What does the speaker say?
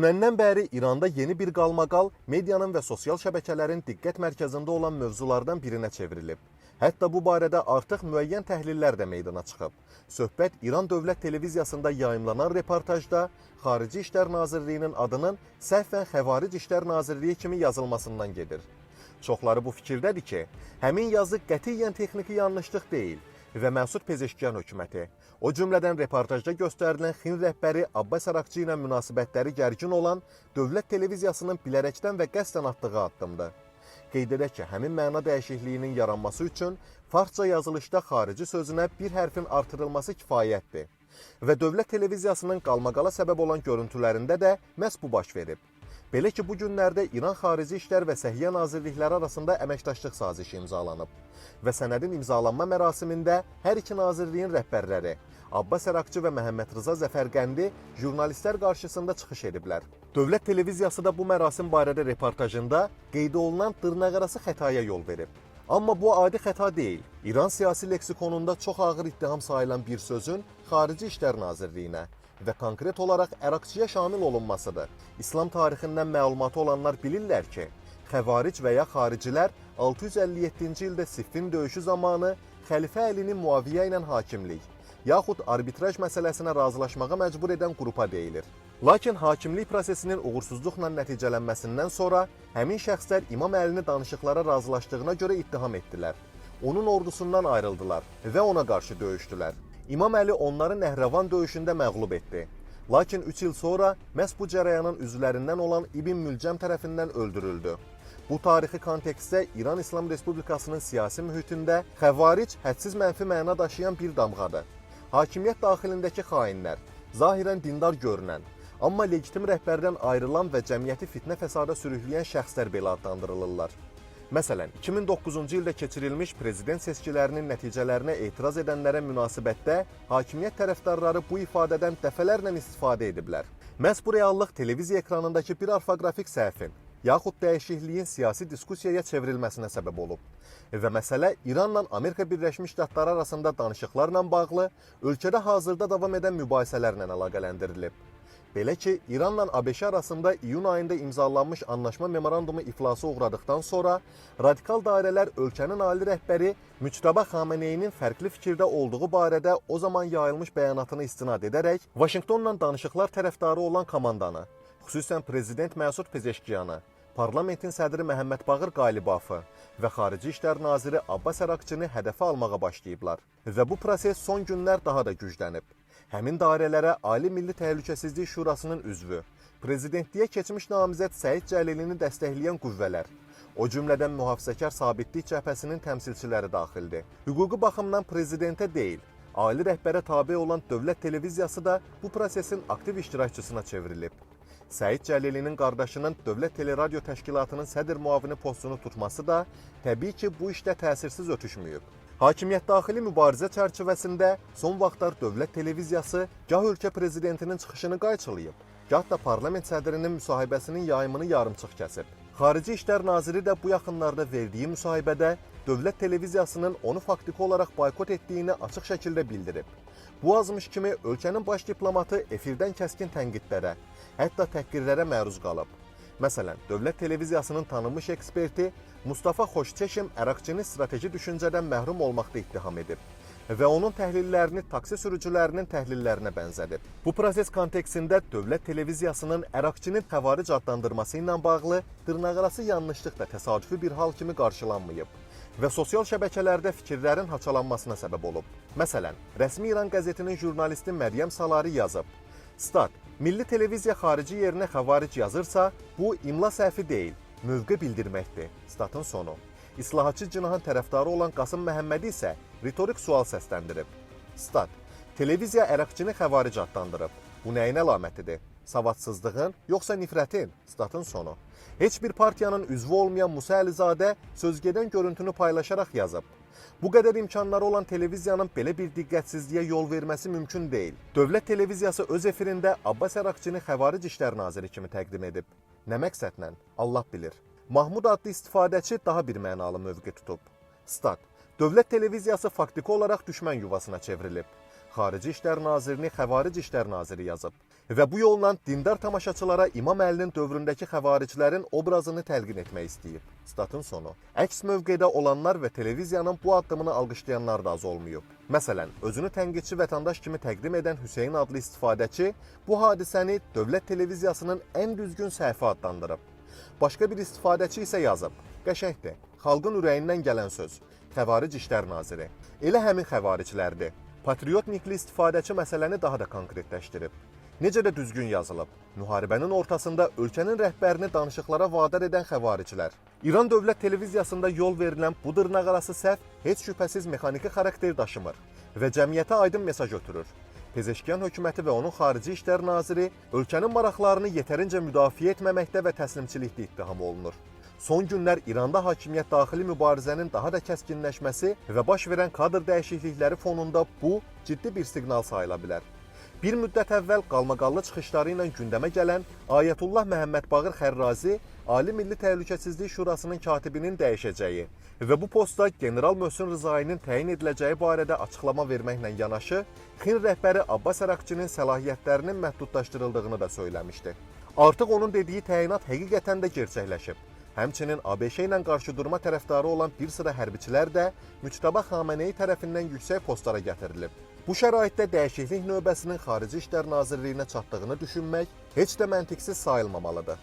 Dünəndən bəri İranda yeni bir qalmaqal medianın və sosial şəbəkələrin diqqət mərkəzində olan mövzulardan birinə çevrilib. Hətta bu barədə artıq müəyyən təhlillər də meydana çıxıb. Söhbət İran Dövlət Televiziyasında yayımlanan reportajda Xarici İşlər Nazirliyinin adının səhvən Xəvaric İşlər Nazirliyi kimi yazılmasından gedir. Çoxları bu fikirdədir ki, həmin yazı qətiyyən texniki yanlışlıq deyil və Məsud Pezeşkiyan hökuməti, o cümlədən reportajda göstərilən Xin rəhbəri Abbas Arakçı ilə münasibətləri gərgin olan Dövlət Televiziyasının bilərəkdən və qəsdən atdığı addımdır. Qeyd edək ki, həmin məna dəyişikliyinin yaranması üçün farsça yazılışda xarici sözünə bir hərfin artırılması kifayətdir. Və Dövlət Televiziyasının qalmaqala səbəb olan görüntülərində də məhz bu baş verib. Belə ki, bu günlərdə İran Xarici İşlər və Səhiyyə Nazirlikləri arasında əməkdaşlıq sazişi imzalanıb və sənədin imzalanma mərasimində hər iki nazirliyin rəhbərləri Abbas Arakçı və Məhəmməd Rıza Zəfərqəndi jurnalistlər qarşısında çıxış ediblər. Dövlət Televiziyası da bu mərasim barədə reportajında qeyd olunan dırnaqarası xətaya yol verib. Amma bu adi xəta deyil. İran siyasi leksikonunda çox ağır ittiham sayılan bir sözün Xarici İşlər Nazirliyinə və konkret olaraq Arakçıya şamil olunmasıdır. İslam tarixindən məlumatı olanlar bilirlər ki, Xəvaric və ya xaricilər 657-ci ildə Siffin döyüşü zamanı Xəlifə Əlinin Muaviyyə ilə hakimlik, yaxud arbitraj məsələsinə razılaşmağa məcbur edən qrupa deyilir. Lakin hakimlik prosesinin uğursuzluqla nəticələnməsindən sonra həmin şəxslər İmam Əlini danışıqlara razılaşdığına görə ittiham etdilər. Onun ordusundan ayrıldılar və ona qarşı döyüşdülər. İmam Əli onları Nəhravan döyüşündə məğlub etdi. Lakin 3 il sonra məhz bu cərəyanın üzvlərindən olan İbn Mülcəm tərəfindən öldürüldü. Bu tarixi kontekstdə İran İslam Respublikasının siyasi mühitində xəvaric hədsiz mənfi məna daşıyan bir damğadır. Hakimiyyət daxilindəki xainlər, zahirən dindar görünən, amma legitim rəhbərdən ayrılan və cəmiyyəti fitnə fəsada sürükləyən şəxslər belə adlandırılırlar. Məsələn, 2009-cu ildə keçirilmiş prezident seçkilərinin nəticələrinə etiraz edənlərə münasibətdə hakimiyyət tərəfdarları bu ifadədən dəfələrlə istifadə ediblər. Məhz bu reallıq televiziya ekranındakı bir orfoqrafik səhvin, yaxud dəyişikliyin siyasi diskusiyaya çevrilməsinə səbəb olub. Və məsələ İranla Amerika Birləşmiş Ştatları arasında danışıqlarla bağlı ölkədə hazırda davam edən mübahisələrlə əlaqələndirilib. Belə ki, İranla ABŞ arasında iyun ayında imzalanmış anlaşma memorandumu iflasa uğradıqdan sonra radikal dairələr ölkənin ali rəhbəri Müçtəba Xameneyinin fərqli fikirdə olduğu barədə o zaman yayılmış bəyanatını istinad edərək Vaşinqtonla danışıqlar tərəfdarı olan komandanı, xüsusən Prezident Məsud Pezeşkiyanı, Parlamentin sədri Məhəmməd Baqir Qalibafı və Xarici İşlər Naziri Abbas Arakçını hədəfə almağa başlayıblar. Və bu proses son günlər daha da güclənib. Həmin dairələrə Ali Milli Təhlükəsizlik Şurasının üzvü, prezidentliyə keçmiş namizəd Səid Cəlilini dəstəkləyən qüvvələr, o cümlədən Mühafizəkar Sabitlik Cəbhəsinin təmsilçiləri daxildir. Hüquqi baxımdan prezidentə deyil, ali rəhbərə tabe olan Dövlət Televiziyası da bu prosesin aktiv iştirakçısına çevrilib. Səid Cəlilinin qardaşının Dövlət Teleradyo Təşkilatının sədr müavini postunu tutması da təbii ki, bu işdə təsirsiz ötüşməyib. Hakimiyyət daxili mübarizə çərçivəsində son vaxtlar Dövlət Televiziyası gah ölkə prezidentinin çıxışını qayçılayıb, gah da parlament sədrinin müsahibəsinin yayımını yarımçıq kəsib. Xarici İşlər Naziri də bu yaxınlarda verdiyi müsahibədə Dövlət Televiziyasının onu faktiki olaraq boykot etdiyini açıq şəkildə bildirib. Bu azmış kimi ölkənin baş diplomatı efirdən kəskin tənqidlərə, hətta təhqirlərə məruz qalıb. Məsələn, Dövlət Televiziyasının tanınmış eksperti Mustafa Xoşçeşim Arakçını strateji düşüncədən məhrum olmaqda ittiham edib və onun təhlillərini taksi sürücülərinin təhlillərinə bənzədib. Bu proses kontekstində Dövlət Televiziyasının Arakçını xəvaric adlandırması ilə bağlı dırnaqarası yanlışlıq da təsadüfi bir hal kimi qarşılanmayıb və sosial şəbəkələrdə fikirlərin haçalanmasına səbəb olub. Məsələn, rəsmi İran qəzetinin jurnalisti Məryəm Salari yazıb: Stat, Milli Televiziya xarici yerinə xəvaric yazırsa, bu imla səhvi deyil, mövqe bildirməkdir. Statın sonu. İslahatçı cinahın tərəfdarı olan Qasım Məhəmmədi isə ritorik sual səsləndirib. Stat, televiziya Arakçını xəvaric adlandırıb. Bu nəyin əlamətidir? Savadsızlığın, yoxsa nifrətin? Statın sonu. Heç bir partiyanın üzvü olmayan Musa Əlizadə sözgedən görüntünü paylaşaraq yazıb. Bu qədər imkanları olan televiziyanın belə bir diqqətsizliyə yol verməsi mümkün deyil. Dövlət Televiziyası öz efirində Abbas Arakçını Xəvaric İşlər Naziri kimi təqdim edib. Nə məqsədlə? Allah bilir. Mahmud adlı istifadəçi daha bir mənalı mövqe tutub. Stat, Dövlət Televiziyası faktiki olaraq düşmən yuvasına çevrilib. Xarici İşlər Nazirini Xəvaric İşlər Naziri yazıb. və bu yolla dindar tamaşaçılara İmam Əlinin dövründəki xəvaricilərin obrazını təlqin etmək istəyib. Statın sonu. Əks mövqedə olanlar və televiziyanın bu addımını alqışlayanlar da az olmayıb. Məsələn, özünü tənqidçi vətəndaş kimi təqdim edən Hüseyn adlı istifadəçi bu hadisəni dövlət televiziyasının ən düzgün səhvi adlandırıb. Başqa bir istifadəçi isə yazıb. Qəşəngdir. Xalqın ürəyindən gələn söz. Xəvaric İşlər Naziri. Elə həmin xəvariclərdir. Patriot nikli istifadəçi məsələni daha da konkretləşdirib. Necə də düzgün yazılıb. Müharibənin ortasında ölkənin rəhbərini danışıqlara vadar edən xəvaricilər. İran Dövlət Televiziyasında yol verilən bu dırnaqarası səhv heç şübhəsiz mexaniki xarakter daşımır və cəmiyyətə aydın mesaj ötürür. Pezeşkiyan hökuməti və onun xarici İşlər Naziri ölkənin maraqlarını yetərincə müdafiə etməməkdə və təslimçilikdə ittiham olunur. Son günlər İranda hakimiyyət daxili mübarizənin daha da kəskinləşməsi və baş verən kadr dəyişiklikləri fonunda bu ciddi bir siqnal sayıla bilər. Bir müddət əvvəl qalmaqallı çıxışları ilə gündəmə gələn Ayətullah Məhəmməd Baqır Xərrazi Ali Milli Təhlükəsizlik Şurasının katibinin dəyişəcəyi və bu postda General Möhsün Rızayinin təyin ediləcəyi barədə açıqlama verməklə yanaşı, Xin rəhbəri Abbas Əraqçının səlahiyyətlərinin məhdudlaşdırıldığını da söyləmişdi. Artıq onun dediyi təyinat həqiqətən də gerçəkləşib. Həmçinin ABŞ ilə qarşıdurma tərəfdarı olan bir sıra hərbiçilər də Müçtəba Xameneyi tərəfindən yüksək postlara gətirilib. Bu şəraitdə dəyişiklik növbəsinin Xarici İşlər Nazirliyinə çatdığını düşünmək heç də məntiqsiz sayılmamalıdır.